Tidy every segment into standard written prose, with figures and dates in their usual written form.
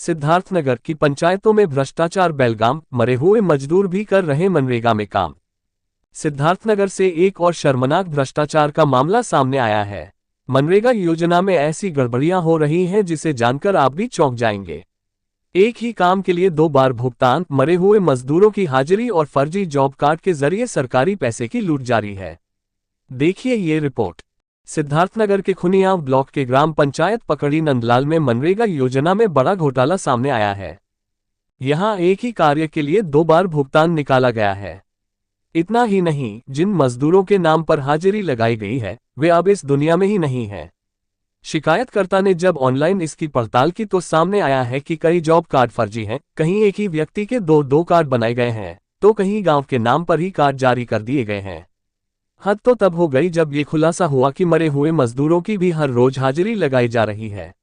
सिद्धार्थनगर की पंचायतों में भ्रष्टाचार बेलगाम, मरे हुए मजदूर भी कर रहे मनरेगा में काम। सिद्धार्थनगर से एक और शर्मनाक भ्रष्टाचार का मामला सामने आया है। मनरेगा योजना में ऐसी गड़बड़ियां हो रही हैं जिसे जानकर आप भी चौंक जाएंगे। एक ही काम के लिए 2 बार भुगतान, मरे हुए मजदूरों की हाजिरी और फर्जी जॉब कार्ड के जरिए सरकारी पैसे की लूट जारी है। देखिए ये रिपोर्ट। सिद्धार्थनगर के खुनियाव ब्लॉक के ग्राम पंचायत पकड़ी नंदलाल में मनरेगा योजना में बड़ा घोटाला सामने आया है। यहां एक ही कार्य के लिए 2 बार भुगतान निकाला गया है। इतना ही नहीं, जिन मजदूरों के नाम पर हाजिरी लगाई गई है वे अब इस दुनिया में ही नहीं है। शिकायतकर्ता ने जब ऑनलाइन इसकी पड़ताल की तो सामने आया है कि कई जॉब कार्ड फर्जी हैं, कहीं एक ही व्यक्ति के 2 कार्ड बनाए गए हैं तो कहीं गांव के नाम पर ही कार्ड जारी कर दिए गए हैं। हद तो तब हो गई जब ये खुलासा हुआ कि मरे हुए मजदूरों की भी हर रोज हाजिरी लगाई जा रही है।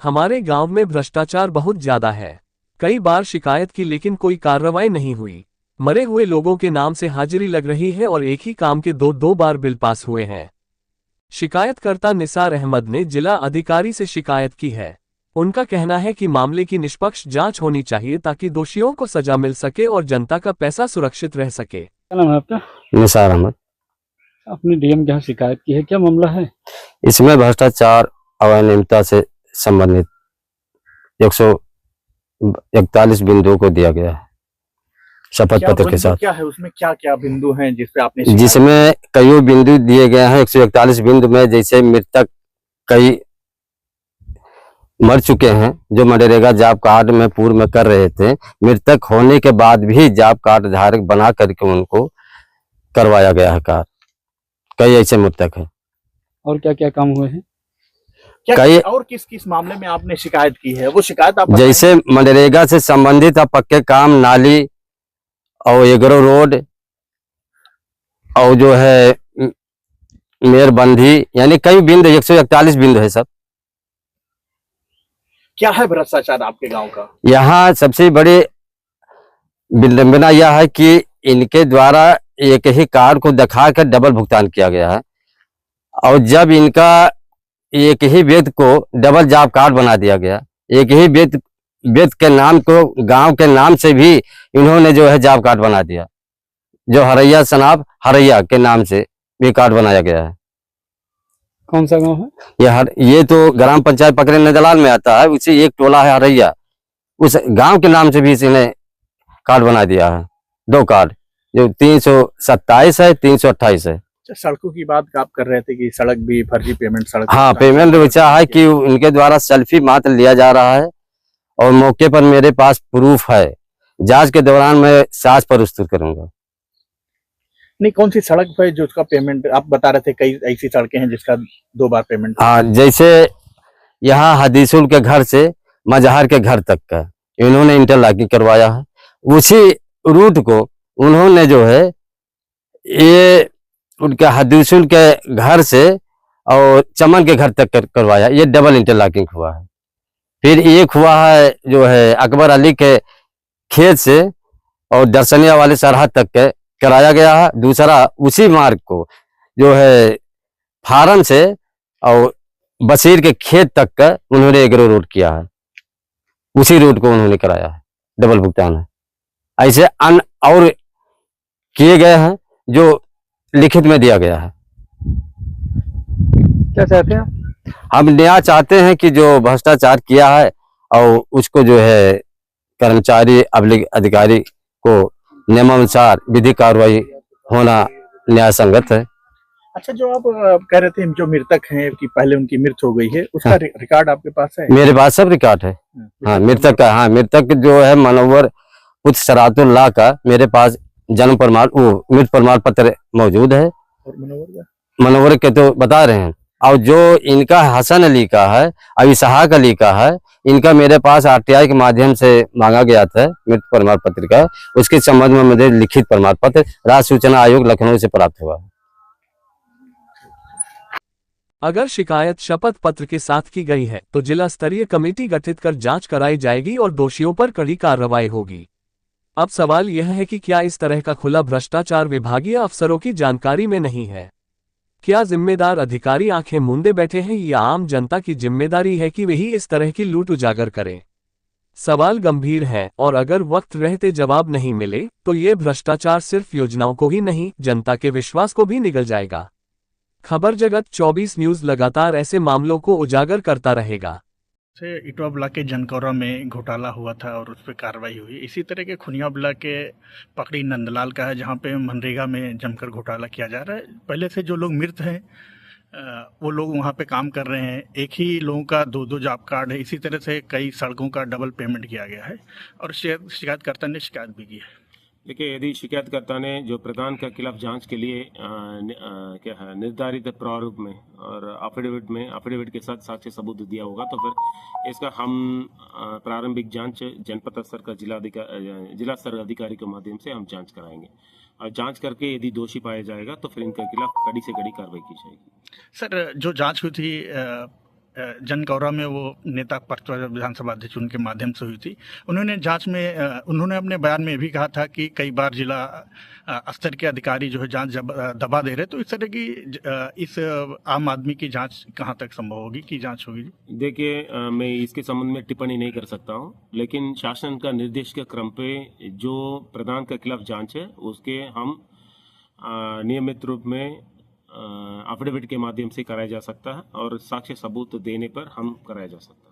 हमारे गांव में भ्रष्टाचार बहुत ज्यादा है। कई बार शिकायत की लेकिन कोई कार्रवाई नहीं हुई। मरे हुए लोगों के नाम से हाजिरी लग रही है और एक ही काम के 2 बार बिल पास हुए हैं। शिकायतकर्ता निसार अहमद ने जिला अधिकारी से शिकायत की है। उनका कहना है कि मामले की निष्पक्ष जांच होनी चाहिए ताकि दोषियों को सजा मिल सके और जनता का पैसा सुरक्षित रह सके। क्या नाम है आपका? निसार अहमद। आपने डीएम के यहाँ शिकायत की है, क्या मामला है? इसमें भ्रष्टाचार अनियमितता से संबंधित 141 बिंदुओं को दिया गया है शपथ पत्र के साथ। क्या है उसमें, क्या क्या बिंदु हैं जिसमें कई बिंदु दिए गए हैं। 141 बिंदु में जैसे मृतक कई मर चुके हैं जो मनरेगा जॉब कार्ड में पूर्व में कर रहे थे, मृतक होने के बाद भी जॉब कार्ड धारक बना करके उनको करवाया गया है कार्ड। कई ऐसे मृतक हैं। और क्या क्या काम हुए हैं? कई और किस किस मामले में आपने शिकायत की है? वो शिकायत आप जैसे मनरेगा से संबंधित पक्के काम, नाली और एग्रो रोड और जो है मेयरबंदी, यानी कई बिंदु 141 बिंदु है सब। क्या है भ्रष्टाचार आपके गांव का? यहाँ सबसे बड़ी विडंबना यह है कि इनके द्वारा एक ही कार्ड को दिखा कर डबल भुगतान किया गया है और जब इनका एक ही व्यक्ति को डबल जॉब कार्ड बना दिया गया, एक ही व्यक्ति के नाम को गांव के नाम से भी इन्होंने जो है जॉब कार्ड बना दिया, जो हरैया सनाब हरैया के नाम से भी कार्ड बनाया गया है। कौन सा गांव है? ये तो ग्राम पंचायत पकड़े नंदलाल में आता है, उसी एक टोला है हरैया, उस गांव के नाम से भी इसने कार्ड बना दिया है। 2 कार्ड जो 327 है, 328 है। सड़कों की बात आप कर रहे थे कि सड़क भी फर्जी पेमेंट सड़क। हाँ, पेमेंट वैसा है कि उनके द्वारा सेल्फी मात्र लिया जा रहा है और मौके पर मेरे पास प्रूफ है। जांच के दौरान मैं साक्ष्य प्रस्तुत करूंगा। नहीं, कौन सी सड़क पे जो उसका पेमेंट आप बता रहे थे? कई ऐसी सड़कें हैं जिसका 2 बार पेमेंट। हाँ, जैसे यहाँ हदीसुल के घर से मजहर के घर तक का इन्होंने इंटरलॉकिंग करवाया है। उसी रूट को उन्होंने जो है ये उनके हदीसुल के घर से और चमन के घर तक करवाया। ये डबल इंटरलॉकिंग हुआ है। फिर एक हुआ है जो है अकबर अली के खेत से और दर्शनिया वाले सरहद तक के कराया गया है। दूसरा उसी मार्ग को जो है फार्म से और बशीर के खेत तक का उन्होंने एग्रो रोड किया है। उसी रोड को उन्होंने कराया है, डबल भुगतान है। ऐसे अन्य और किए गए हैं जो लिखित में दिया गया है। क्या चाहते हैं आप? हम न्याय चाहते हैं कि जो भ्रष्टाचार किया है और उसको जो है कर्मचारी अधिकारी को नियमानुसार विधि कार्रवाई होना न्याय संगत है। अच्छा, जो आप कह रहे थे जो मृतक हैं कि पहले उनकी मृत्यु हो गई है, उसका रिकॉर्ड आपके पास है? मेरे पास सब रिकॉर्ड है। हाँ, मृतक का, हाँ, मृतक जो है मनोवर पुत्र शरातुल्लाह का मेरे पास जन्म प्रमाण मृत प्रमाण पत्र मौजूद है। और मनोवर के तो बता रहे हैं। और जो इनका हसन अली का है और इसहाक अली का है, इनका मेरे पास आरटीआई के माध्यम से मांगा गया था मृत प्रमाण पत्र का। उसके संबंध में मुझे लिखित प्रमाण पत्र राज्य सूचना आयोग लखनऊ से प्राप्त हुआ। अगर शिकायत शपथ पत्र के साथ की गई है तो जिला स्तरीय कमेटी गठित कर जांच कराई जाएगी और दोषियों पर कड़ी कार्रवाई होगी। अब सवाल यह है कि क्या इस तरह का खुला भ्रष्टाचार विभागीय अफसरों की जानकारी में नहीं है? क्या जिम्मेदार अधिकारी आंखें मूंदे बैठे हैं या आम जनता की जिम्मेदारी है कि वही इस तरह की लूट उजागर करें? सवाल गंभीर है और अगर वक्त रहते जवाब नहीं मिले तो ये भ्रष्टाचार सिर्फ योजनाओं को ही नहीं, जनता के विश्वास को भी निगल जाएगा। खबर जगत 24 न्यूज लगातार ऐसे मामलों को उजागर करता रहेगा। से इटवा ब्लॉक के जनकौरा में घोटाला हुआ था और उस पर कार्रवाई हुई। इसी तरह के खुनिया ब्लॉक के पकड़ी नंदलाल का है, जहाँ पे मनरेगा में जमकर घोटाला किया जा रहा है। पहले से जो लोग मृत हैं वो लोग वहाँ पे काम कर रहे हैं। एक ही लोगों का 2-2 जॉब कार्ड है। इसी तरह से कई सड़कों का डबल पेमेंट किया गया है और शिकायतकर्ता ने शिकायत भी की है। देखिए, यदि शिकायतकर्ता ने जो प्रधान के खिलाफ जांच के लिए क्या है निर्धारित प्रारूप में और एफिडेविट के साथ साक्ष्य सबूत दिया होगा तो फिर इसका हम प्रारंभिक जांच जनपद स्तर का जिला स्तर अधिकारी के माध्यम से हम जांच कराएंगे और जांच करके यदि दोषी पाया जाएगा तो फिर इनके खिलाफ कड़ी से कड़ी कार्रवाई की जाएगी। सर, जो जांच हुई थी जनकौरा में, वो नेता पटवा विधानसभा अध्यक्ष उनके माध्यम से हुई थी। उन्होंने जांच में उन्होंने अपने बयान में भी कहा था कि कई बार जिला स्तर के अधिकारी जो है जांच दबा दे रहे, तो इस तरह की इस आम आदमी की जांच कहां तक संभव होगी कि जांच होगी? देखिए, मैं इसके संबंध में टिप्पणी नहीं कर सकता हूं, लेकिन शासन का निर्देश के क्रम पे जो प्रधान के खिलाफ जांच है उसके हम नियमित रूप में एफिडेविट के माध्यम से कराया जा सकता है और साक्ष्य सबूत देने पर हम कराया जा सकता है।